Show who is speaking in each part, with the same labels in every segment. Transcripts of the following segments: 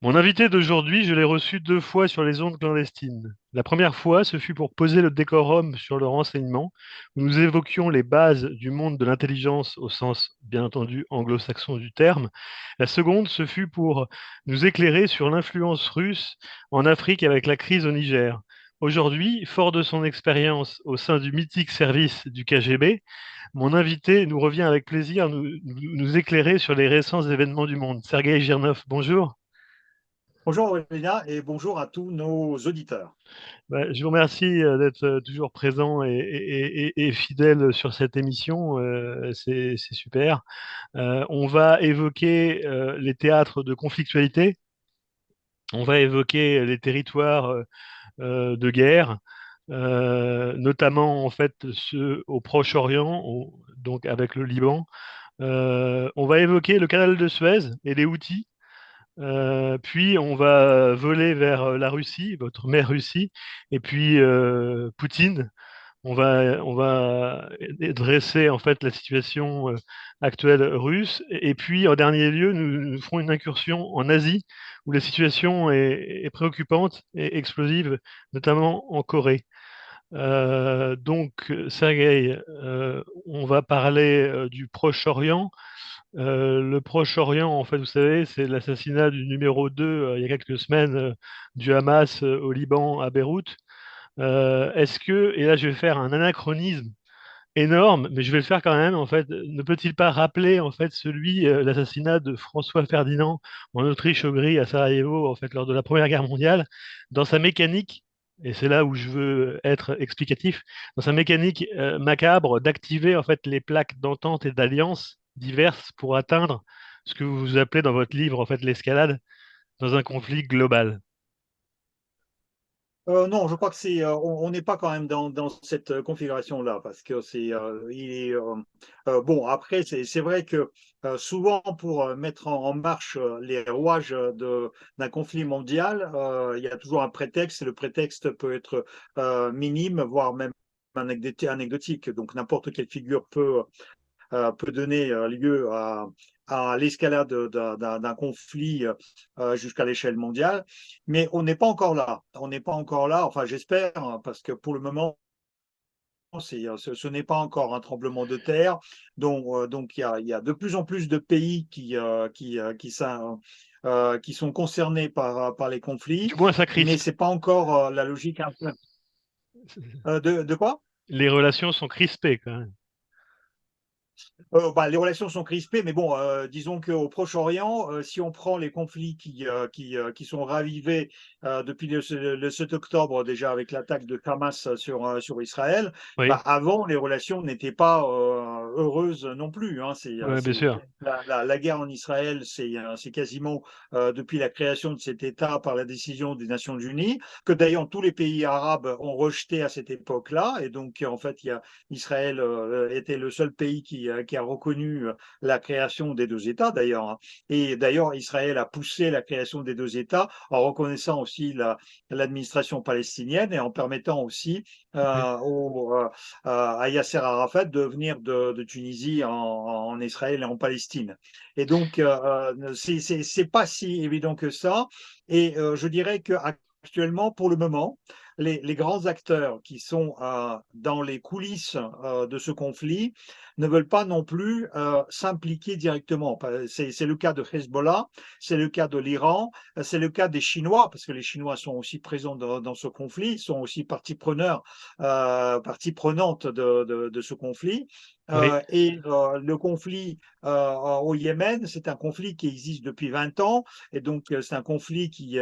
Speaker 1: Mon invité d'aujourd'hui, je l'ai reçu 2 fois sur les ondes clandestines. La première fois, ce fut pour poser le décorum sur le renseignement, où nous évoquions les bases du monde de l'intelligence au sens, bien entendu, anglo-saxon du terme. La seconde, ce fut pour nous éclairer sur l'influence russe en Afrique avec la crise au Niger. Aujourd'hui, fort de son expérience au sein du mythique service du KGB, mon invité nous revient avec plaisir nous éclairer sur les récents événements du monde. Sergei Girnov, bonjour.
Speaker 2: Bonjour Aurélien et bonjour à tous nos auditeurs.
Speaker 1: Bah, je vous remercie d'être toujours présent et fidèle sur cette émission. C'est super. On va évoquer les théâtres de conflictualité. On va évoquer les territoires de guerre, notamment en fait ceux au Proche-Orient, donc avec le Liban. On va évoquer le canal de Suez et les Houthis. Puis on va voler vers la Russie, votre mère Russie, et puis Poutine. On va dresser en fait la situation actuelle russe. Et puis en dernier lieu, nous ferons une incursion en Asie, où la situation est préoccupante et explosive, notamment en Corée. Donc, Sergueï, on va parler du Proche-Orient. Le Proche-Orient, en fait, vous savez, c'est l'assassinat du numéro 2 il y a quelques semaines du Hamas au Liban, à Beyrouth. Est-ce que, et là je vais faire un anachronisme énorme, mais je vais le faire quand même, en fait, ne peut-il pas rappeler en fait l'assassinat de François Ferdinand en Autriche-Hongrie à Sarajevo, en fait, lors de la Première Guerre mondiale, dans sa mécanique, et c'est là où je veux être explicatif, dans sa mécanique macabre d'activer en fait les plaques d'entente et d'alliance diverses pour atteindre ce que vous appelez dans votre livre en fait l'escalade dans un conflit global.
Speaker 2: Non, je crois que on n'est pas quand même dans cette configuration-là, parce que bon. Après, c'est vrai que souvent pour mettre en marche les rouages d'un conflit mondial, il y a toujours un prétexte, et le prétexte peut être minime, voire même anecdotique. Donc n'importe quelle figure peut donner lieu à l'escalade d'un conflit jusqu'à l'échelle mondiale. Mais on n'est pas encore là. On n'est pas encore là, enfin j'espère, hein, parce que pour le moment, ce n'est pas encore un tremblement de terre. Donc il y a de plus en plus de pays qui sont concernés par les
Speaker 1: Du
Speaker 2: conflits,
Speaker 1: moins, ça
Speaker 2: mais
Speaker 1: crispe.
Speaker 2: c'est pas encore la logique. De quoi?
Speaker 1: Les relations sont crispées quand même.
Speaker 2: Les relations sont crispées, mais bon, disons qu'au Proche-Orient, si on prend les conflits qui sont ravivés depuis le 7 octobre, déjà avec l'attaque de Hamas sur Israël, bah,
Speaker 1: Oui,
Speaker 2: avant, les relations n'étaient pas heureuses non plus, hein.
Speaker 1: ouais, bien sûr.
Speaker 2: La guerre en Israël, c'est quasiment depuis la création de cet État par la décision des Nations Unies, que d'ailleurs tous les pays arabes ont rejeté à cette époque-là. Et donc, en fait, Israël était le seul pays qui a reconnu la création des deux États, d'ailleurs, hein. Et d'ailleurs, Israël a poussé la création des deux États en reconnaissant aussi l'administration palestinienne et en permettant aussi
Speaker 1: Oui.
Speaker 2: à Yasser Arafat de venir de Tunisie en Israël et en Palestine. Et donc, c'est pas si évident que ça. Et je dirais que actuellement, pour le moment, les grands acteurs qui sont dans les coulisses de ce conflit ne veulent pas non plus s'impliquer directement. C'est le cas de Hezbollah, c'est le cas de l'Iran, c'est le cas des Chinois, parce que les Chinois sont aussi présents dans ce conflit, sont aussi partie prenante de ce conflit.
Speaker 1: Oui.
Speaker 2: Le conflit au Yémen, c'est un conflit qui existe depuis 20 ans, et donc c'est un conflit qui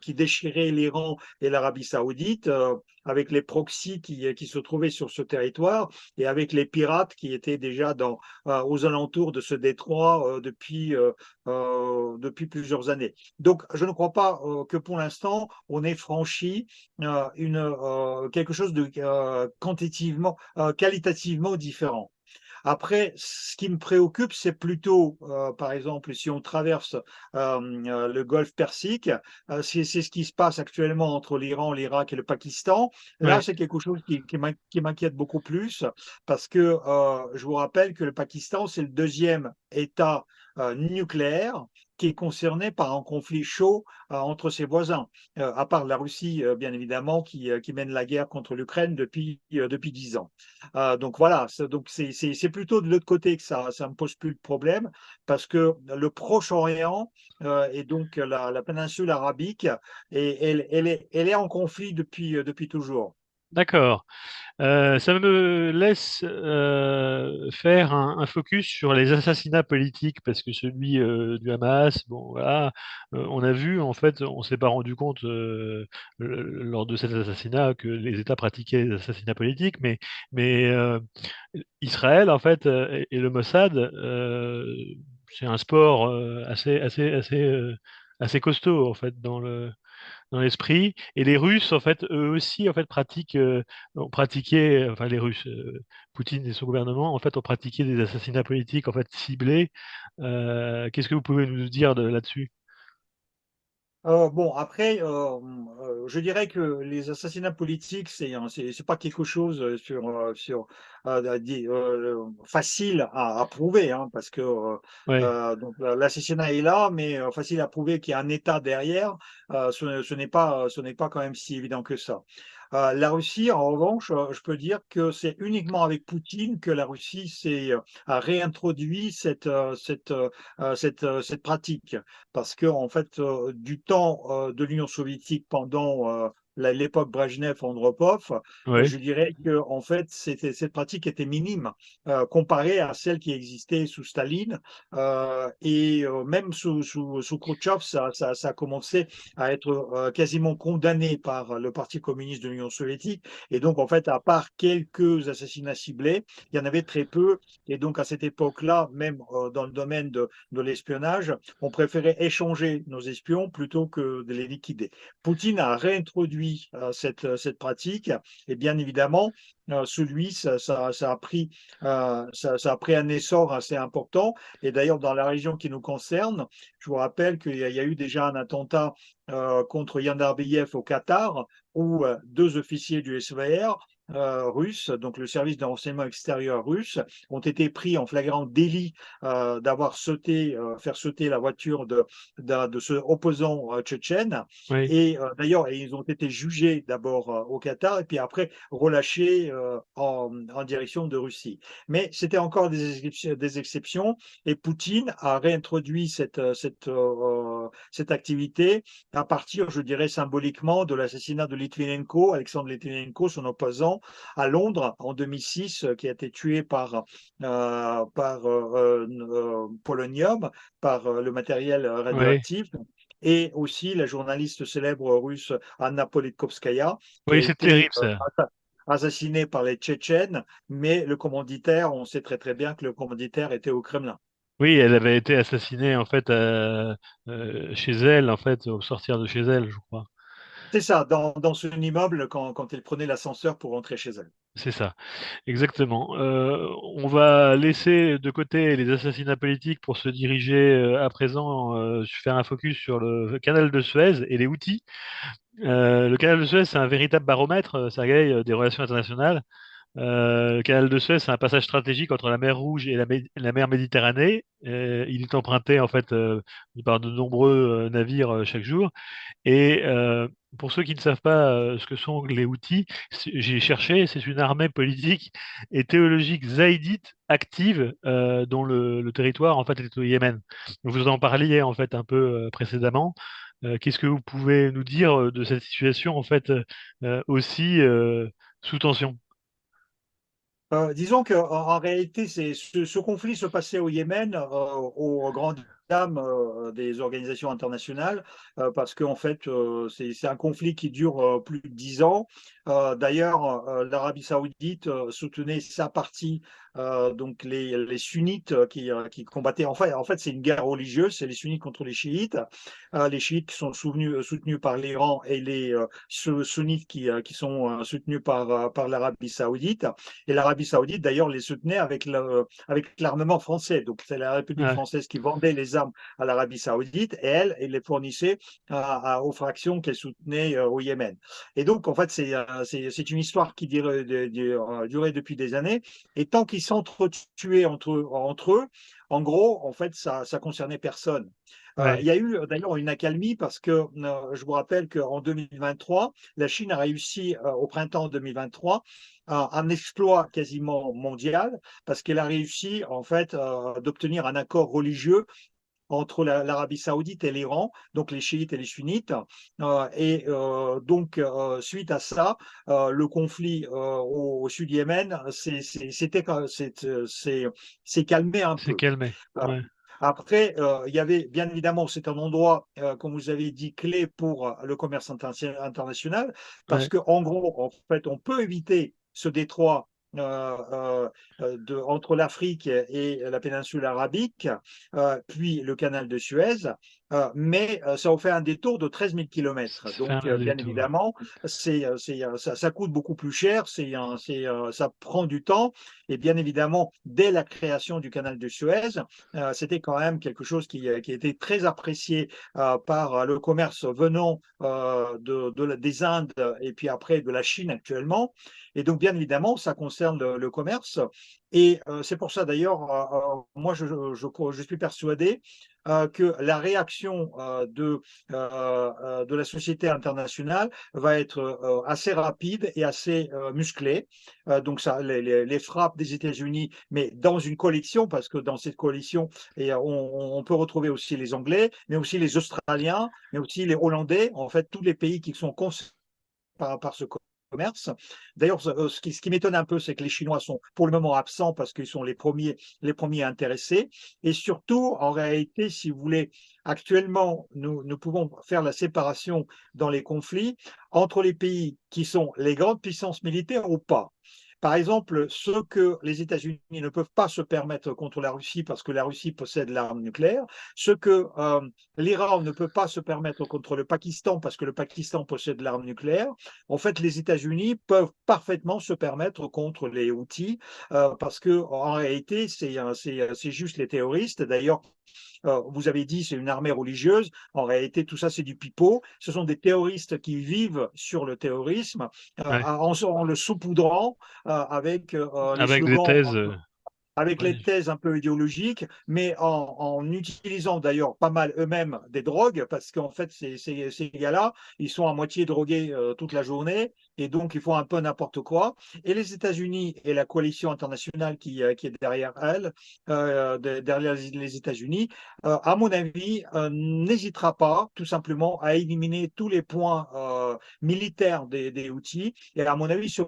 Speaker 2: déchirait l'Iran et l'Arabie saoudite, avec les proxys qui se trouvaient sur ce territoire, et avec les pirates qui étaient déjà aux alentours de ce détroit depuis plusieurs années. Donc, je ne crois pas que pour l'instant, on ait franchi quelque chose de qualitativement différent. Après, ce qui me préoccupe, c'est plutôt, par exemple, si on traverse le golfe Persique, c'est ce qui se passe actuellement entre l'Iran, l'Irak et le Pakistan. Là,
Speaker 1: Ouais.
Speaker 2: c'est quelque chose qui m'inquiète beaucoup plus, parce que je vous rappelle que le Pakistan, c'est le deuxième État nucléaire qui est concerné par un conflit chaud entre ses voisins, à part la Russie, bien évidemment, qui mène la guerre contre l'Ukraine depuis 10 ans. Donc voilà, donc c'est plutôt de l'autre côté que ça me pose plus de problème, parce que le Proche-Orient et donc la péninsule arabique, elle est en conflit depuis toujours.
Speaker 1: D'accord. Ça me laisse faire un focus sur les assassinats politiques, parce que celui du Hamas, bon voilà, on a vu, en fait, on s'est pas rendu compte lors de cet assassinat que les États pratiquaient les assassinats politiques, mais Israël, en fait, et le Mossad, c'est un sport assez costaud, en fait, dans l'esprit. Et les Russes, en fait, eux aussi, en fait, ont pratiqué, enfin les Russes, Poutine et son gouvernement, en fait, ont pratiqué des assassinats politiques, en fait, ciblés. Qu'est-ce que vous pouvez nous dire là-dessus?
Speaker 2: Bon, après, je dirais que les assassinats politiques, c'est pas quelque chose facile à prouver, hein, parce que
Speaker 1: Ouais,
Speaker 2: donc l'assassinat est là, mais facile à prouver qu'il y a un État derrière, ce n'est pas quand même si évident que ça. La Russie, en revanche, je peux dire que c'est uniquement avec Poutine que la Russie a réintroduit cette pratique. Parce que en fait, du temps de l'Union soviétique pendant l'époque Brejnev-Andropov,
Speaker 1: ouais,
Speaker 2: je dirais que en fait, cette pratique était minime comparée à celle qui existait sous Staline et même sous Khrouchtchev, ça a commencé à être quasiment condamné par le Parti communiste de l'Union soviétique. Et donc, en fait, à part quelques assassinats ciblés, il y en avait très peu. Et donc, à cette époque-là, même dans le domaine de l'espionnage, on préférait échanger nos espions plutôt que de les liquider. Poutine a réintroduit cette pratique et bien évidemment, ça a pris un essor assez important. Et d'ailleurs, dans la région qui nous concerne, je vous rappelle qu'il y a eu déjà un attentat contre Yandarbiyev au Qatar, où deux officiers du SVR russe, donc le service de renseignement extérieur russe, ont été pris en flagrant délit d'avoir faire sauter la voiture de ce opposant tchétchène.
Speaker 1: ouais.
Speaker 2: Et d'ailleurs, ils ont été jugés d'abord au Qatar et puis après relâchés en direction de Russie. Mais c'était encore des exceptions et Poutine a réintroduit cette activité à partir, je dirais, symboliquement de l'assassinat de Litvinenko, Alexandre Litvinenko, son opposant, à Londres en 2006, qui a été tué par polonium, par le matériel
Speaker 1: Ouais.
Speaker 2: radioactif, et aussi la journaliste célèbre russe Anna Politkovskaya, qui a
Speaker 1: Oui, c'est
Speaker 2: été
Speaker 1: terrible ça.
Speaker 2: assassinée par les Tchétchènes, mais le commanditaire, on sait très très bien que le commanditaire était au Kremlin.
Speaker 1: Oui, elle avait été assassinée, en fait, chez elle, en fait, au sortir de chez elle, je crois.
Speaker 2: C'est ça, dans son immeuble, quand elle prenait l'ascenseur pour rentrer chez elle.
Speaker 1: C'est ça. Exactement. On va laisser de côté les assassinats politiques pour se diriger à présent, faire un focus sur le canal de Suez et les outils. Le canal de Suez, c'est un véritable baromètre, Sergueï, des relations internationales. Le canal de Suez, c'est un passage stratégique entre la mer Rouge et la mer Méditerranée. Il est emprunté en fait par de nombreux navires chaque jour. Et pour ceux qui ne savent pas ce que sont les Houthis, j'ai cherché, c'est une armée politique et théologique zaïdite active dont le territoire en fait est au Yémen. Vous en parliez en fait un peu précédemment. Qu'est-ce que vous pouvez nous dire de cette situation en fait aussi sous tension?
Speaker 2: Disons qu'en réalité, ce conflit se passait au Yémen aux grandes dames des organisations internationales parce qu'en fait, c'est un conflit qui dure plus de 10 ans. D'ailleurs, l'Arabie saoudite soutenait sa partie, donc les sunnites qui combattaient. En fait, c'est une guerre religieuse, c'est les sunnites contre les chiites. Les chiites qui sont soutenus par l'Iran et les sunnites qui sont soutenus par l'Arabie saoudite. Et l'Arabie saoudite, d'ailleurs, les soutenait avec l'armement français. Donc, c'est la République
Speaker 1: Ouais,
Speaker 2: française qui vendait les armes à l'Arabie saoudite et elle les fournissait aux fractions qu'elle soutenait au Yémen. Et donc, en fait, c'est une histoire qui durait depuis des années. Et tant qu'ils s'entretuaient entre eux, en gros, en fait, ça concernait personne. Il
Speaker 1: Ouais,
Speaker 2: y a eu d'ailleurs une accalmie parce que je vous rappelle qu'en 2023, la Chine a réussi au printemps 2023 un exploit quasiment mondial parce qu'elle a réussi en fait d'obtenir un accord religieux entre l'Arabie saoudite et l'Iran, donc les chiites et les sunnites. Donc, suite à ça, le conflit au sud Yémen s'est calmé un
Speaker 1: c'est
Speaker 2: peu.
Speaker 1: calmé.
Speaker 2: Euh,
Speaker 1: Ouais,
Speaker 2: Après, il y avait bien évidemment, c'est un endroit, comme vous avez dit, clé pour le commerce international, parce
Speaker 1: ouais,
Speaker 2: qu'en gros, en fait, on peut éviter ce détroit entre l'Afrique et la péninsule arabique, puis le canal de Suez, mais ça en fait un détour de 13 000 kilomètres.
Speaker 1: ça fait
Speaker 2: Donc,
Speaker 1: un
Speaker 2: bien
Speaker 1: détour.
Speaker 2: évidemment, ça coûte beaucoup plus cher, ça prend du temps, et bien évidemment, dès la création du canal de Suez, c'était quand même quelque chose qui était très apprécié par le commerce venant des Indes et puis après de la Chine actuellement. Et donc, bien évidemment, ça concerne le commerce. Et c'est pour ça d'ailleurs, moi, je suis persuadé que la réaction de la société internationale va être assez rapide et assez musclée. Donc, ça, les frappes des États-Unis, mais dans une coalition, parce que dans cette coalition, on peut retrouver aussi les Anglais, mais aussi les Australiens, mais aussi les Hollandais, en fait, tous les pays qui sont concernés par ce commerce. D'ailleurs, ce qui m'étonne un peu, c'est que les Chinois sont pour le moment absents parce qu'ils sont les premiers intéressés. Et surtout, en réalité, si vous voulez, actuellement, nous pouvons faire la séparation dans les conflits entre les pays qui sont les grandes puissances militaires ou pas. Par exemple, ce que les États-Unis ne peuvent pas se permettre contre la Russie parce que la Russie possède l'arme nucléaire, ce que l'Iran ne peut pas se permettre contre le Pakistan parce que le Pakistan possède l'arme nucléaire, en fait, les États-Unis peuvent parfaitement se permettre contre les Houthis parce que en réalité, c'est juste les terroristes. D'ailleurs, vous avez dit c'est une armée religieuse. En réalité, tout ça, c'est du pipeau. Ce sont des terroristes qui vivent sur le terrorisme
Speaker 1: Ouais.
Speaker 2: en le saupoudrant avec les
Speaker 1: Avec des
Speaker 2: slogans
Speaker 1: thèses.
Speaker 2: avec
Speaker 1: Ouais.
Speaker 2: les thèses un peu idéologiques, mais en utilisant d'ailleurs pas mal eux-mêmes des drogues, parce qu'en fait, ces gars-là, ils sont à moitié drogués toute la journée, et donc ils font un peu n'importe quoi. Et les États-Unis et la coalition internationale qui est derrière elle, derrière les États-Unis, à mon avis, n'hésitera pas tout simplement à éliminer tous les points militaires des outils. Et à mon avis, ce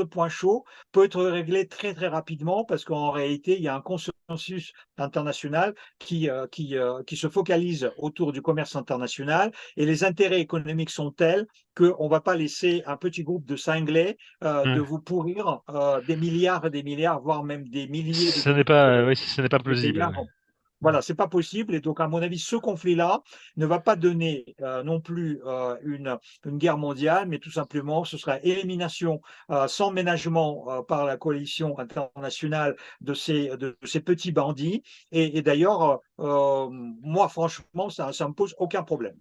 Speaker 2: point chaud peut être réglé très très rapidement parce qu'en réalité, il y a un consensus international qui se focalise autour du commerce international et les intérêts économiques sont tels qu'on ne va pas laisser un petit groupe de cinglés de
Speaker 1: Ouais.
Speaker 2: vous pourrir des milliards et des milliards, voire même des milliers
Speaker 1: Ce n'est pas, oui, ce n'est pas
Speaker 2: de
Speaker 1: plausible.
Speaker 2: milliards. Voilà, c'est pas possible. Et donc, à mon avis, ce conflit-là ne va pas donner non plus une guerre mondiale, mais tout simplement, ce sera élimination sans ménagement par la coalition internationale de ces petits bandits. Et d'ailleurs, moi, franchement, ça me pose aucun problème.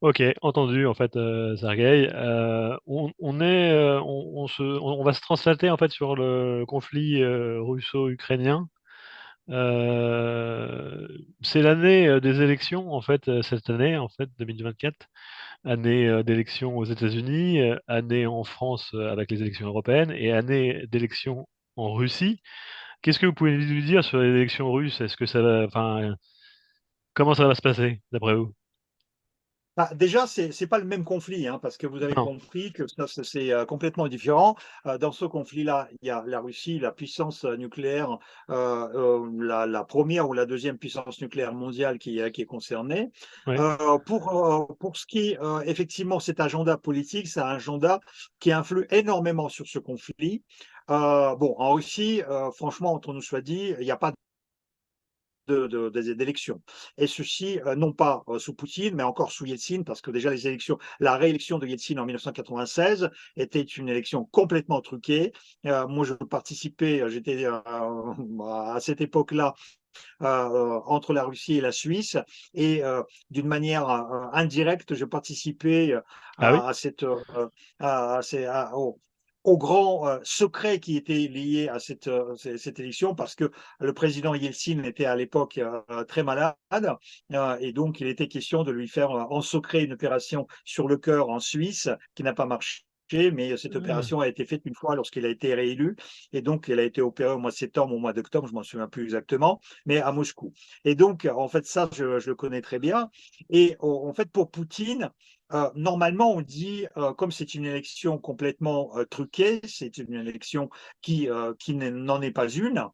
Speaker 1: Ok, entendu en fait, Sergueï. On va se translater en fait sur le conflit russo-ukrainien. Euh, c'est l'année des élections en fait cette année en fait 2024, année d'élections aux États-Unis, année en France avec les élections européennes et année d'élections en Russie. Qu'est-ce que vous pouvez nous dire sur les élections russes? Est-ce que ça va, enfin, comment ça va se passer d'après vous?
Speaker 2: Déjà, c'est pas le même conflit, hein, parce que vous avez
Speaker 1: Non,
Speaker 2: compris que ça, c'est complètement différent. Dans ce conflit-là, il y a la Russie, la puissance nucléaire, la première ou la deuxième puissance nucléaire mondiale qui est concernée.
Speaker 1: ouais,
Speaker 2: Pour ce qui est effectivement cet agenda politique, c'est un agenda qui influe énormément sur ce conflit. Bon, en Russie, franchement, entre nous soit dit, il n'y a pas d'élections. Et ceci, non pas sous Poutine, mais encore sous Yeltsin, parce que déjà la réélection de Yeltsin en 1996 était une élection complètement truquée. Moi, je participais, j'étais à cette époque-là entre la Russie et la Suisse, et d'une manière indirecte, je participais
Speaker 1: ah oui,
Speaker 2: à cette, à ces- à- au- au grand secret qui était lié à cette élection, parce que le président Yeltsin était à l'époque très malade, et donc il était question de lui faire en secret une opération sur le cœur en Suisse qui n'a pas marché. Mais cette
Speaker 1: Ah,
Speaker 2: opération a été faite une fois lorsqu'il a été réélu, et donc elle a été opérée au mois de septembre, au mois d'octobre, je m'en souviens plus exactement, mais à Moscou. Et donc en fait ça, je le connais très bien. Et en fait pour Poutine, normalement, on dit, comme c'est une élection complètement truquée, c'est une élection qui n'en est pas une,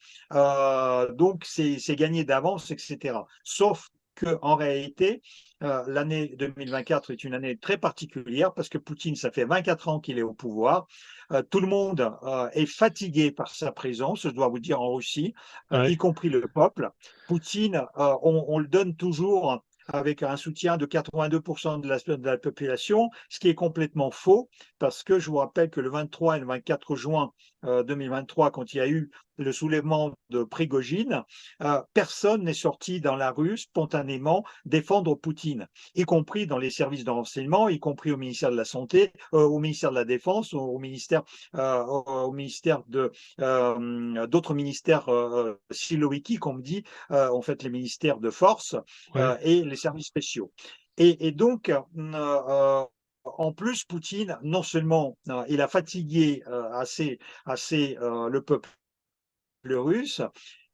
Speaker 2: donc c'est gagné d'avance, etc. Sauf qu'en réalité, l'année 2024 est une année très particulière parce que Poutine, ça fait 24 ans qu'il est au pouvoir. Tout le monde est fatigué par sa présence, je dois vous dire, en Russie, y
Speaker 1: ouais,
Speaker 2: compris le peuple. Poutine, on le donne toujours avec un soutien de 82% de la population, ce qui est complètement faux, parce que je vous rappelle que le 23 et le 24 juin 2023, quand il y a eu le soulèvement de Prigogine, personne n'est sorti dans la rue spontanément défendre Poutine, y compris dans les services de renseignement, y compris au ministère de la Santé, au ministère de la Défense, au ministère d'autres ministères siloïki, qu'on me dit, en fait les ministères de force
Speaker 1: ouais,
Speaker 2: et les services spéciaux. Et donc, en plus, Poutine, non seulement il a fatigué le peuple russe,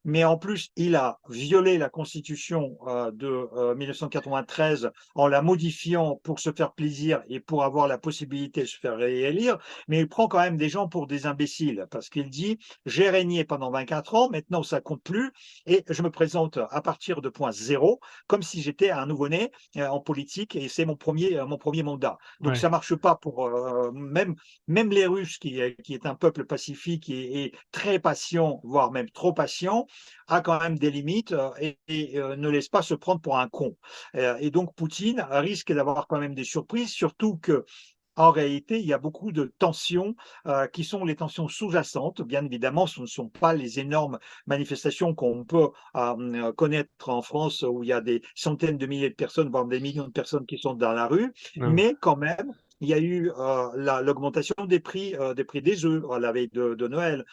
Speaker 2: mais en plus, il a violé la constitution de 1993 en la modifiant pour se faire plaisir et pour avoir la possibilité de se faire réélire. Mais il prend quand même des gens pour des imbéciles parce qu'il dit, j'ai régné pendant 24 ans, maintenant ça compte plus et je me présente à partir de point zéro, comme si j'étais un nouveau-né en politique, et c'est mon premier mandat. Donc
Speaker 1: ouais.
Speaker 2: ça marche pas pour même les Russes, qui est un peuple pacifique et très patient, voire même trop patient, a quand même des limites et ne laisse pas se prendre pour un con. Et donc Poutine risque d'avoir quand même des surprises, surtout que en réalité, il y a beaucoup de tensions qui sont les tensions sous-jacentes. Bien évidemment, ce ne sont pas les énormes manifestations qu'on peut connaître en France, où il y a des centaines de milliers de personnes, voire des millions de personnes qui sont dans la rue,
Speaker 1: Non.
Speaker 2: mais quand même, il y a eu l'augmentation des prix des œufs à la veille de Noël.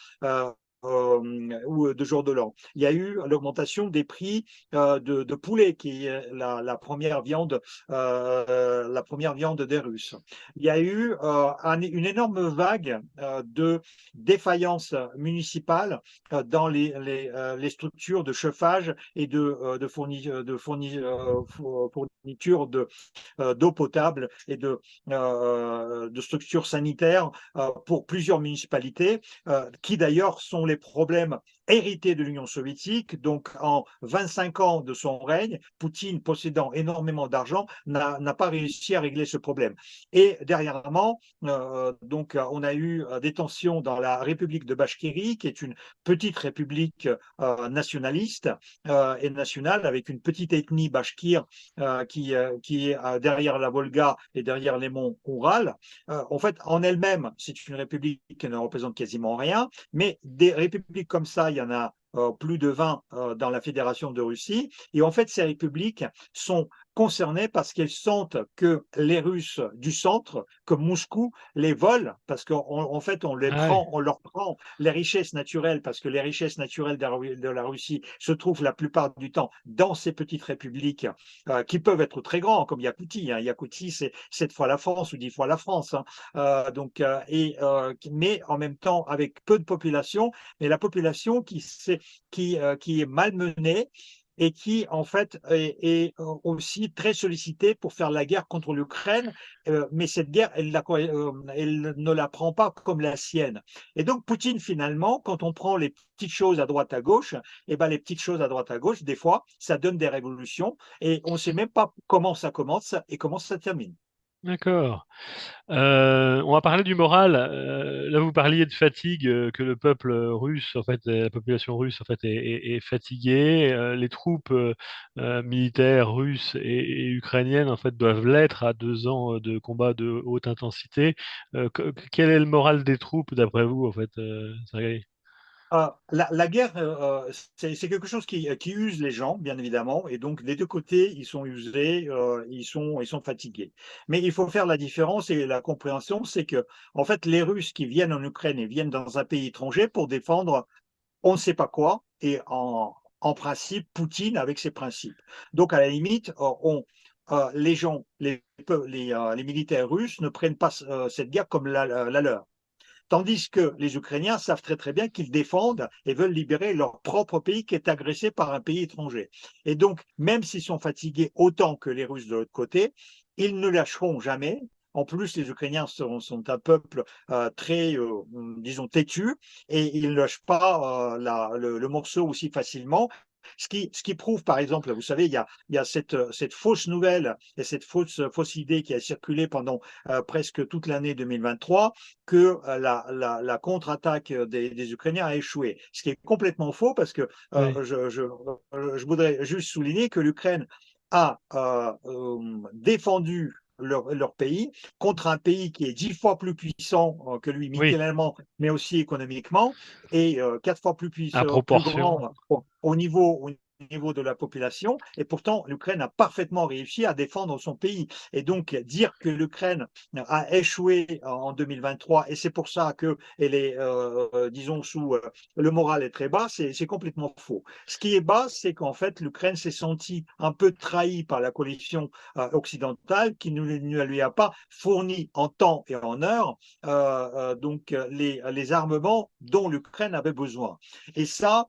Speaker 2: Ou de jour de l'an. Il y a eu l'augmentation des prix de poulet, qui est la première viande des Russes. Il y a eu une énorme vague de défaillances municipales dans les structures de chauffage et de fourniture d'eau potable et de structures sanitaires pour plusieurs municipalités, qui d'ailleurs sont les problèmes hérités de l'Union soviétique. Donc, en 25 ans de son règne, Poutine, possédant énormément d'argent, n'a pas réussi à régler ce problème. Et dernièrement, donc, on a eu des tensions dans la République de Bachkirie, qui est une petite république nationaliste et nationale, avec une petite ethnie bachkire qui est derrière la Volga et derrière les monts Oural. En fait, en elle-même, c'est une république qui ne représente quasiment rien, mais des républiques comme ça, il y en a plus de 20 dans la Fédération de Russie. Et en fait, ces républiques sont concernées parce qu'elles sentent que les Russes du centre, comme Moscou, les volent, parce qu'en fait,
Speaker 1: Ah ouais.
Speaker 2: on leur prend les richesses naturelles, parce que les richesses naturelles de la Russie se trouvent la plupart du temps dans ces petites républiques qui peuvent être très grands, comme Yakoutie. Yakoutie, c'est 7 fois la France ou 10 fois la France. Mais en même temps, avec peu de population, mais la population qui est malmenée et qui, en fait, est aussi très sollicitée pour faire la guerre contre l'Ukraine. Mais cette guerre, elle ne la prend pas comme la sienne. Et donc, Poutine, finalement, quand on prend les petites choses à droite à gauche, et ben, les petites choses à droite à gauche, des fois, ça donne des révolutions et on ne sait même pas comment ça commence et comment ça termine.
Speaker 1: D'accord. On va parler du moral. Là, vous parliez de fatigue, que le peuple russe, en fait, la population russe, en fait, est fatiguée. Les troupes militaires russes et ukrainiennes, en fait, doivent l'être à 2 ans de combat de haute intensité. Quel est le moral des troupes, d'après vous, en fait, Sergueï?
Speaker 2: La guerre, c'est quelque chose qui use les gens, bien évidemment, et donc des deux côtés, ils sont usés, ils sont fatigués. Mais il faut faire la différence et la compréhension, c'est que, en fait, les Russes qui viennent en Ukraine et viennent dans un pays étranger pour défendre on ne sait pas quoi, et en principe, Poutine avec ses principes. Donc, à la limite, les gens, les militaires russes ne prennent pas cette guerre comme la leur. Tandis que les Ukrainiens savent très très bien qu'ils défendent et veulent libérer leur propre pays qui est agressé par un pays étranger. Et donc, même s'ils sont fatigués autant que les Russes de l'autre côté, ils ne lâcheront jamais. En plus, les Ukrainiens sont un peuple très, disons, têtu et ils ne lâchent pas le morceau aussi facilement. Ce qui prouve, par exemple, vous savez, il y a cette fausse nouvelle et cette fausse idée qui a circulé pendant presque toute l'année 2023 que la contre-attaque des Ukrainiens a échoué. Ce qui est complètement faux parce que
Speaker 1: Oui.
Speaker 2: je voudrais juste souligner que l'Ukraine a défendu leur pays contre un pays qui est 10 fois plus puissant que lui
Speaker 1: Oui,
Speaker 2: militairement, mais aussi économiquement, et 4 fois
Speaker 1: à
Speaker 2: plus
Speaker 1: proportion.
Speaker 2: grand au niveau de la population. Et pourtant, l'Ukraine a parfaitement réussi à défendre son pays. Et donc, dire que l'Ukraine a échoué en 2023 et c'est pour ça qu'elle est, disons, sous le moral est très bas, c'est complètement faux. Ce qui est bas, c'est qu'en fait, l'Ukraine s'est sentie un peu trahie par la coalition occidentale qui ne lui a pas fourni en temps et en heure donc les armements dont l'Ukraine avait besoin. Et ça,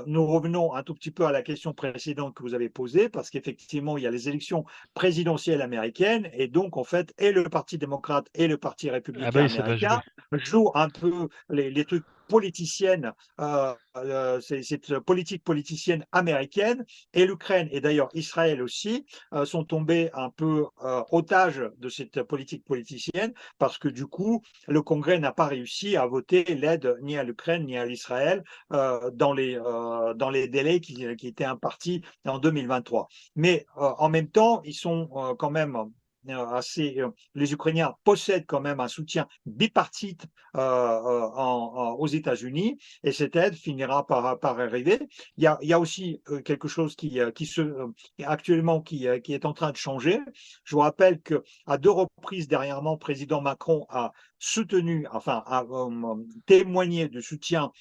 Speaker 2: nous revenons un tout petit peu à la question précédente que vous avez posée, parce qu'effectivement, il y a les élections présidentielles américaines, et donc, en fait, et le Parti démocrate et le Parti
Speaker 1: Ah bah
Speaker 2: républicain
Speaker 1: oui, ça va jouer.
Speaker 2: américain jouent un peu les trucs politiciennes, cette politique politicienne américaine, et l'Ukraine, et d'ailleurs Israël aussi, sont tombés un peu otages de cette politique politicienne, parce que du coup, le Congrès n'a pas réussi à voter l'aide ni à l'Ukraine ni à l'Israël dans les délais qui étaient impartis en 2023. Mais en même temps, ils sont quand même les Ukrainiens possèdent quand même un soutien bipartite aux États-Unis et cette aide finira par arriver. Il y a aussi quelque chose actuellement qui est en train de changer. Je vous rappelle qu'à deux reprises dernièrement, le président Macron a soutenu, enfin, a témoigné de soutien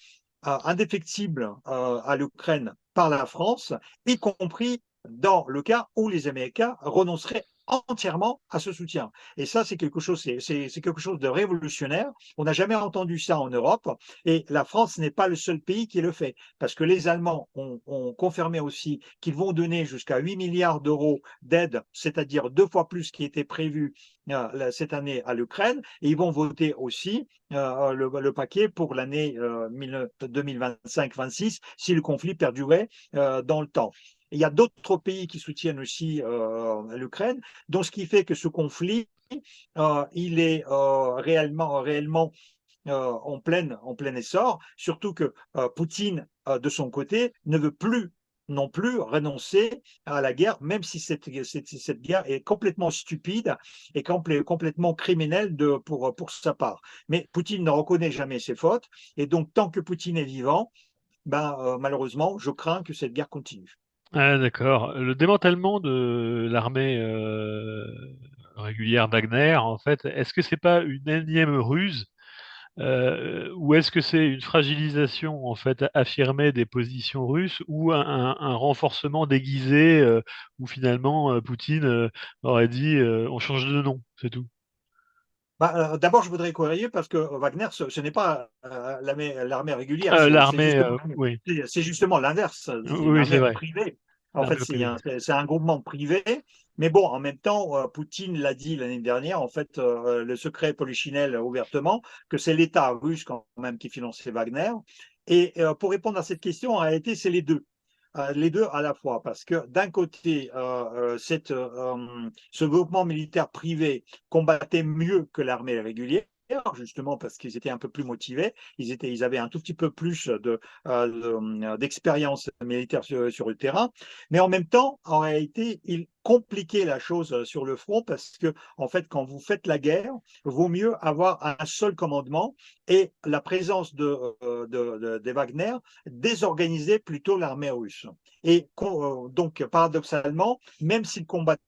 Speaker 2: indéfectible à l'Ukraine par la France, y compris dans le cas où les Américains renonceraient entièrement à ce soutien. Et ça, c'est quelque chose de révolutionnaire. On n'a jamais entendu ça en Europe et la France n'est pas le seul pays qui le fait parce que les Allemands ont confirmé aussi qu'ils vont donner jusqu'à 8 milliards d'euros d'aide, c'est-à-dire 2 fois plus qui était prévu cette année à l'Ukraine et ils vont voter aussi le paquet pour l'année 2025-26 si le conflit perdurait dans le temps. Il y a d'autres pays qui soutiennent aussi l'Ukraine, donc ce qui fait que ce conflit, il est réellement en plein essor, surtout que Poutine, de son côté, ne veut plus non plus renoncer à la guerre, même si cette guerre est complètement stupide et complètement criminelle pour sa part. Mais Poutine ne reconnaît jamais ses fautes, et donc tant que Poutine est vivant, ben, malheureusement, je crains que cette guerre continue.
Speaker 1: Ah d'accord. Le démantèlement de l'armée régulière Wagner, en fait, est-ce que c'est pas une énième ruse ou est-ce que c'est une fragilisation en fait affirmée des positions russes ou un renforcement déguisé où finalement Poutine aurait dit on change de nom, c'est tout.
Speaker 2: Bah, d'abord, je voudrais corriger parce que Wagner, ce n'est pas l'armée régulière,
Speaker 1: L'armée, oui,
Speaker 2: c'est justement l'inverse, c'est une
Speaker 1: oui, c'est
Speaker 2: armée
Speaker 1: vrai,
Speaker 2: privée. En fait,
Speaker 1: l'armée privée.
Speaker 2: c'est un groupement privé, mais bon, en même temps, Poutine l'a dit l'année dernière, en fait, le secret polichinelle ouvertement, que c'est l'État russe quand même qui finançait Wagner. Et pour répondre à cette question, en réalité, c'est les deux à la fois, parce que d'un côté, ce groupement militaire privé combattait mieux que l'armée régulière, justement parce qu'ils étaient un peu plus motivés, ils avaient un tout petit peu plus d'expérience militaire sur le terrain, mais en même temps, en réalité, ils compliquaient la chose sur le front parce que, en fait, quand vous faites la guerre, vaut mieux avoir un seul commandement et la présence des Wagner désorganisait plutôt l'armée russe. Et donc, paradoxalement, même s'ils combattaient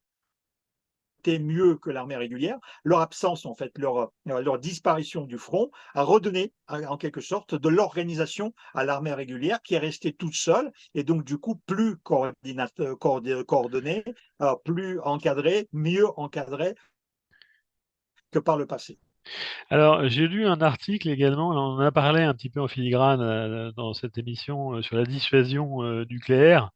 Speaker 2: mieux que l'armée régulière, leur absence, en fait, leur disparition du front a redonné, en quelque sorte, de l'organisation à l'armée régulière qui est restée toute seule et donc, du coup, plus coordonnée, plus encadrée, mieux encadrée que par le passé.
Speaker 1: Alors, j'ai lu un article également, on en a parlé un petit peu en filigrane dans cette émission sur la dissuasion nucléaire,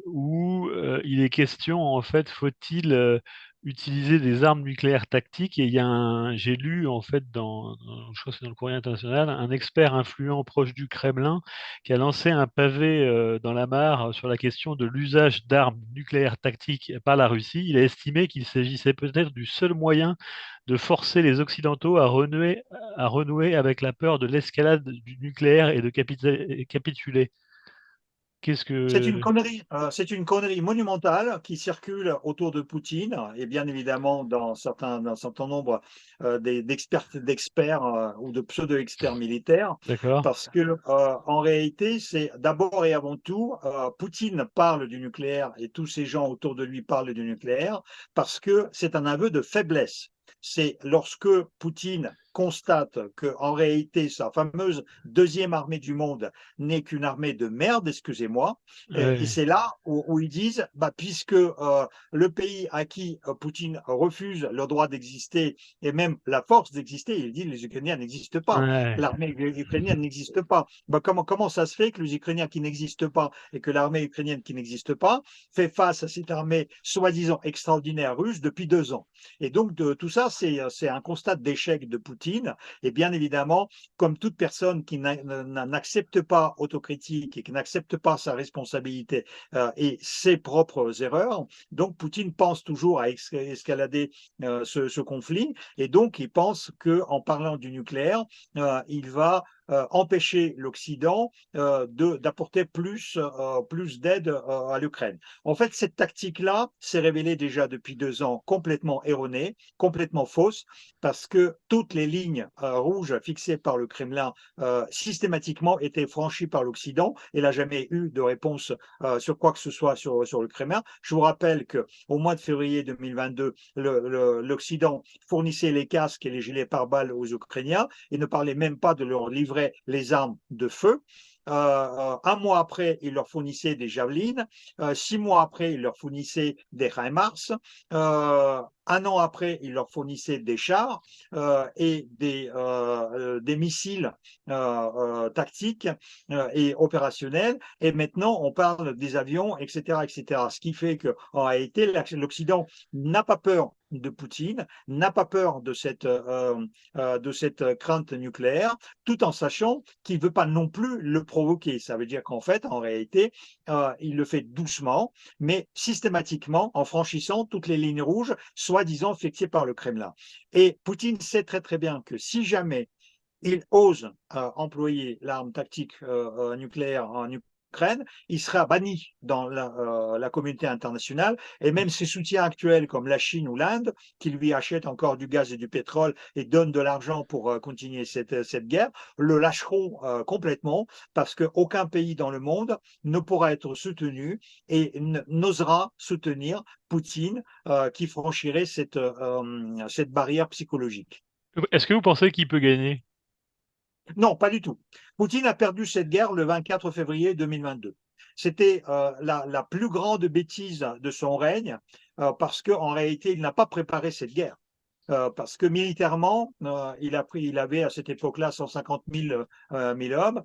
Speaker 1: où il est question, en fait, faut-il utiliser des armes nucléaires tactiques? Et j'ai lu, en fait, je crois que c'est dans le Courrier international, un expert influent proche du Kremlin qui a lancé un pavé dans la mare sur la question de l'usage d'armes nucléaires tactiques par la Russie. Il a estimé qu'il s'agissait peut-être du seul moyen de forcer les Occidentaux à renouer avec la peur de l'escalade du nucléaire et de capituler. Qu'est-ce que...
Speaker 2: C'est une connerie monumentale qui circule autour de Poutine et bien évidemment dans un certain nombre d'experts ou de pseudo-experts militaires,
Speaker 1: D'accord.
Speaker 2: parce que en réalité, c'est d'abord et avant tout, Poutine parle du nucléaire et tous ces gens autour de lui parlent du nucléaire parce que c'est un aveu de faiblesse. C'est lorsque Poutine constate que en réalité sa fameuse deuxième armée du monde n'est qu'une armée de merde, excusez-moi. Et
Speaker 1: Ouais.
Speaker 2: c'est là où ils disent, bah, puisque le pays à qui Poutine refuse le droit d'exister et même la force d'exister, il dit les Ukrainiens n'existent pas,
Speaker 1: Ouais.
Speaker 2: l'armée ukrainienne n'existe pas. Bah, comment ça se fait que les Ukrainiens qui n'existent pas et que l'armée ukrainienne qui n'existe pas fait face à cette armée soi-disant extraordinaire russe depuis 2 ans? Et donc tout ça, c'est un constat d'échec de Poutine. Et bien évidemment, comme toute personne qui n'accepte pas autocritique et qui n'accepte pas sa responsabilité et ses propres erreurs, donc Poutine pense toujours à escalader ce conflit et donc il pense qu'en parlant du nucléaire, il va empêcher l'Occident d'apporter plus d'aide à l'Ukraine. En fait, cette tactique-là s'est révélée déjà depuis 2 ans complètement erronée, complètement fausse, parce que toutes les lignes rouges fixées par le Kremlin systématiquement étaient franchies par l'Occident et n'a jamais eu de réponse sur quoi que ce soit sur le Kremlin. Je vous rappelle qu'au mois de février 2022, l'Occident fournissait les casques et les gilets pare-balles aux Ukrainiens et ne parlait même pas de leur livrer les armes de feu. Un mois après, il leur fournissait des javelines. 6 mois après, il leur fournissait des HIMARS. Un an après, il leur fournissait des chars et des missiles tactiques et opérationnels. Et maintenant, on parle des avions, etc., etc. Ce qui fait qu'en réalité, l'Occident n'a pas peur de Poutine, n'a pas peur de cette crainte nucléaire, tout en sachant qu'il ne veut pas non plus le provoquer. Ça veut dire qu'en fait, en réalité, il le fait doucement, mais systématiquement, en franchissant toutes les lignes rouges, soi-disant fixées par le Kremlin. Et Poutine sait très très bien que si jamais il ose employer l'arme tactique nucléaire en Ukraine, il sera banni dans la communauté internationale et même ses soutiens actuels comme la Chine ou l'Inde, qui lui achètent encore du gaz et du pétrole et donnent de l'argent pour continuer cette guerre, le lâcheront complètement parce qu'aucun pays dans le monde ne pourra être soutenu et n'osera soutenir Poutine qui franchirait cette barrière psychologique.
Speaker 1: Est-ce que vous pensez qu'il peut gagner?
Speaker 2: Non, pas du tout. Poutine a perdu cette guerre le 24 février 2022. C'était la plus grande bêtise de son règne parce qu'en réalité, il n'a pas préparé cette guerre. Parce que militairement, il avait à cette époque-là 150 000 hommes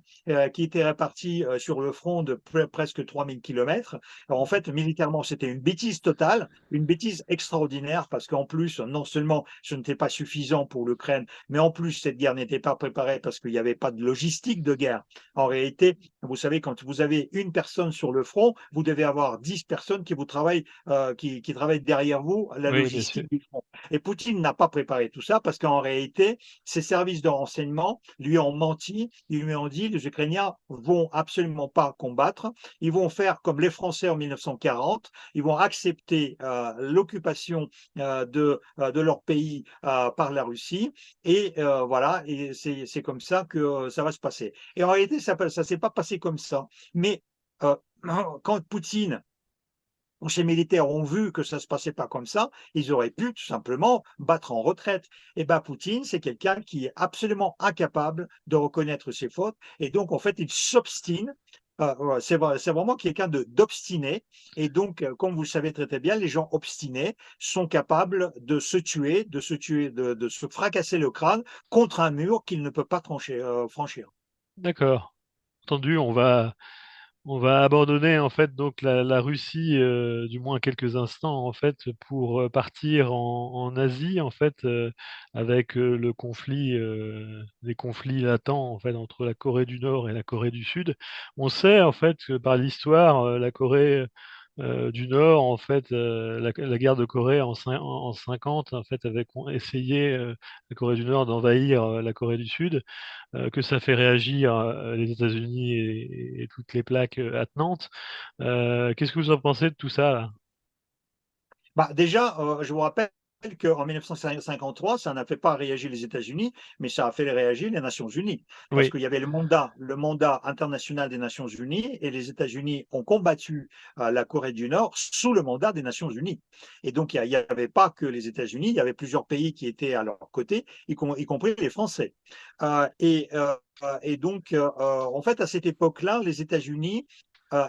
Speaker 2: qui étaient répartis sur le front de presque 3000 kilomètres. En fait, militairement, c'était une bêtise totale, une bêtise extraordinaire, parce qu'en plus, non seulement ce n'était pas suffisant pour l'Ukraine, mais en plus, cette guerre n'était pas préparée parce qu'il n'y avait pas de logistique de guerre. En réalité, vous savez, quand vous avez une personne sur le front, vous devez avoir 10 personnes qui travaillent derrière vous, la
Speaker 1: Oui, bien sûr.
Speaker 2: logistique du front. Et Poutine n'a n'a pas préparé tout ça parce qu'en réalité, ses services de renseignement lui ont menti. Ils lui ont dit les Ukrainiens vont absolument pas combattre. Ils vont faire comme les Français en 1940. Ils vont accepter l'occupation de leur pays par la Russie. Et voilà, et c'est comme ça que ça va se passer. Et en réalité, ça ne s'est pas passé comme ça. Mais euh, quand Poutine ces militaires ont vu que ça ne se passait pas comme ça, ils auraient pu tout simplement battre en retraite. Et bien, Poutine, c'est quelqu'un qui est absolument incapable de reconnaître ses fautes. Et donc, en fait, il s'obstine. C'est vraiment quelqu'un d'obstiné. Et donc, comme vous le savez très très bien, les gens obstinés sont capables de se tuer, de se fracasser le crâne contre un mur qu'ils ne peuvent pas franchir.
Speaker 1: D'accord. Entendu, on va abandonner en fait donc la Russie, du moins quelques instants en fait, pour partir en Asie en fait, avec les conflits latents en fait entre la Corée du Nord et la Corée du Sud. On sait en fait que par l'histoire, la Corée du Nord, en fait, la guerre de Corée en 50, en fait, avait essayé, la Corée du Nord d'envahir la Corée du Sud, que ça fait réagir les États-Unis et toutes les plaques attenantes. Qu'est-ce que vous en pensez de tout ça, là?
Speaker 2: Bah, déjà, je vous rappelle qu'en 1953, ça n'a fait pas réagir les États-Unis, mais ça a fait réagir les Nations Unies. Parce
Speaker 1: Oui,
Speaker 2: qu'il y avait le mandat international des Nations Unies, et les États-Unis ont combattu la Corée du Nord sous le mandat des Nations Unies. Et donc, il n'y avait pas que les États-Unis, il y avait plusieurs pays qui étaient à leur côté, y compris les Français. Et donc, en fait, à cette époque-là, les États-Unis,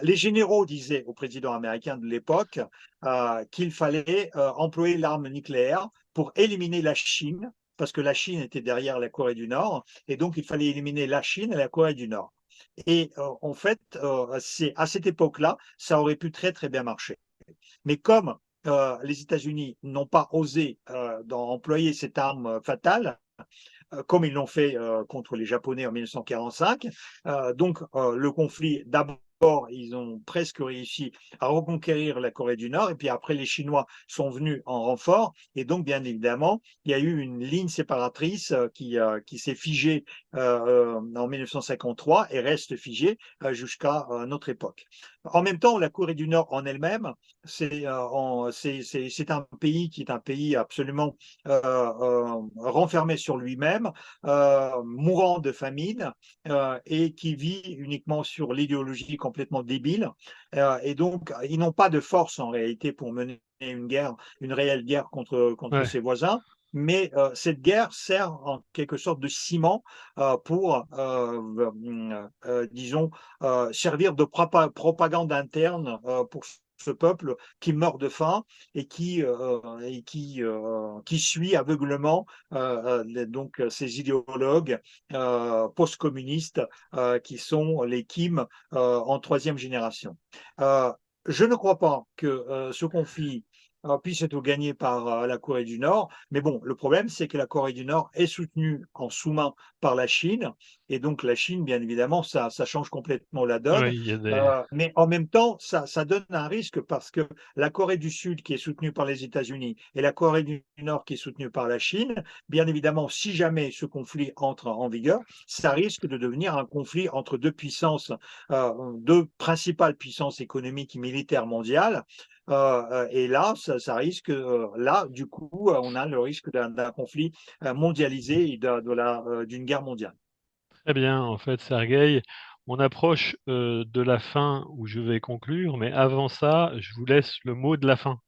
Speaker 2: les généraux disaient au président américain de l'époque qu'il fallait employer l'arme nucléaire pour éliminer la Chine, parce que la Chine était derrière la Corée du Nord, et donc il fallait éliminer la Chine et la Corée du Nord. Et en fait, c'est à cette époque-là, ça aurait pu très très bien marcher. Mais comme les États-Unis n'ont pas osé employer cette arme fatale, comme ils l'ont fait contre les Japonais en 1945. Donc, le conflit, d'abord, ils ont presque réussi à reconquérir la Corée du Nord, et puis après, les Chinois sont venus en renfort, et donc, bien évidemment, il y a eu une ligne séparatrice qui s'est figée en 1953 et reste figée jusqu'à notre époque. En même temps, la Corée du Nord en elle-même, c'est un pays qui est un pays absolument renfermé sur lui-même, mourant de famine et qui vit uniquement sur l'idéologie complètement débile. Et donc, ils n'ont pas de force en réalité pour mener une guerre, une réelle guerre contre
Speaker 1: ouais,
Speaker 2: ses voisins. Mais cette guerre sert en quelque sorte de ciment pour, disons, servir de propagande interne pour ce peuple qui meurt de faim et qui suit aveuglement donc ces idéologues post-communistes qui sont les Kim en troisième génération. Euh, je ne crois pas que ce conflit puisse être gagné par la Corée du Nord, mais bon, le problème c'est que la Corée du Nord est soutenue en sous-main par la Chine, et donc la Chine, bien évidemment, ça change complètement la donne,
Speaker 1: ouais, il y a des...
Speaker 2: mais en même temps, ça donne un risque parce que la Corée du Sud qui est soutenue par les États-Unis et la Corée du Nord qui est soutenue par la Chine, bien évidemment, si jamais ce conflit entre en vigueur, ça risque de devenir un conflit entre deux puissances, deux principales puissances économiques et militaires mondiales. Et là, ça risque, là, du coup, on a le risque d'un conflit mondialisé et d'une guerre mondiale.
Speaker 1: Très bien, en fait, Sergueï. On approche de la fin où je vais conclure, mais avant ça, je vous laisse le mot de la fin.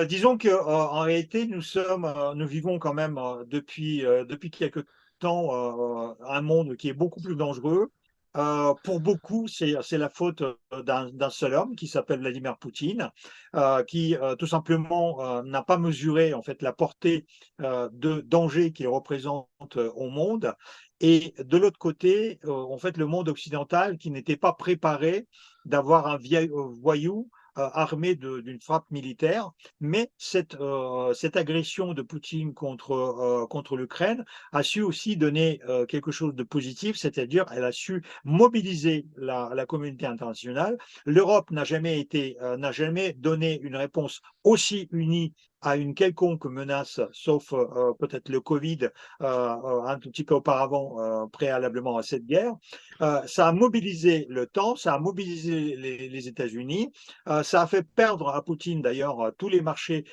Speaker 2: Disons que en réalité, nous vivons quand même depuis quelque temps un monde qui est beaucoup plus dangereux. Pour beaucoup, c'est la faute d'un seul homme qui s'appelle Vladimir Poutine, qui tout simplement n'a pas mesuré en fait la portée de danger qu'il représente au monde. Et de l'autre côté, en fait, le monde occidental qui n'était pas préparé d'avoir un voyou armé d'une frappe militaire, mais cette agression de Poutine contre l'Ukraine a su aussi donner quelque chose de positif, c'est-à-dire elle a su mobiliser la communauté internationale. L'Europe n'a jamais donné une réponse aussi unie à une quelconque menace, sauf peut-être le Covid, un tout petit peu auparavant, préalablement à cette guerre. Ça a mobilisé le temps, ça a mobilisé les États-Unis, ça a fait perdre à Poutine d'ailleurs tous les marchés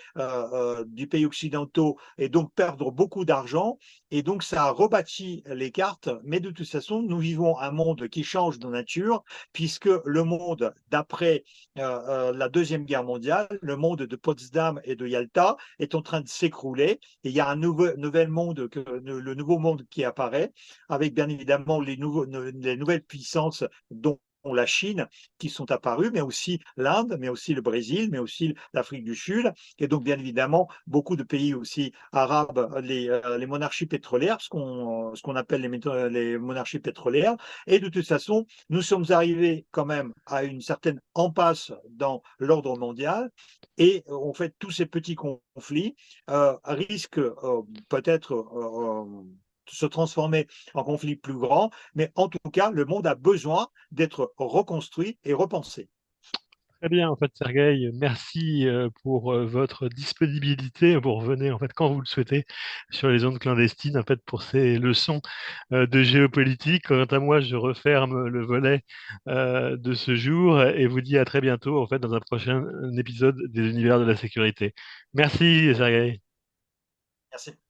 Speaker 2: du pays occidentaux et donc perdre beaucoup d'argent. Et donc, ça a rebâti les cartes, mais de toute façon, nous vivons un monde qui change de nature, puisque le monde d'après la Deuxième Guerre mondiale, le monde de Potsdam et de Yalta est en train de s'écrouler. Et il y a un nouvel monde, le nouveau monde qui apparaît, avec bien évidemment les nouvelles puissances dont la Chine qui sont apparues, mais aussi l'Inde, mais aussi le Brésil, mais aussi l'Afrique du Sud, et donc bien évidemment beaucoup de pays aussi arabes, les monarchies pétrolières, ce qu'on appelle les monarchies pétrolières. Et de toute façon, nous sommes arrivés quand même à une certaine impasse dans l'ordre mondial. Et en fait, tous ces petits conflits risquent peut-être se transformer en conflits plus grands, mais en tout cas, le monde a besoin d'être reconstruit et repensé.
Speaker 1: Très bien, en fait, Sergueï, merci pour votre disponibilité. Vous revenez en fait quand vous le souhaitez sur les ondes clandestines, en fait, pour ces leçons de géopolitique. Quant à moi, je referme le volet de ce jour et vous dis à très bientôt, en fait, dans un prochain épisode des Univers de la sécurité. Merci, Sergueï.
Speaker 2: Merci.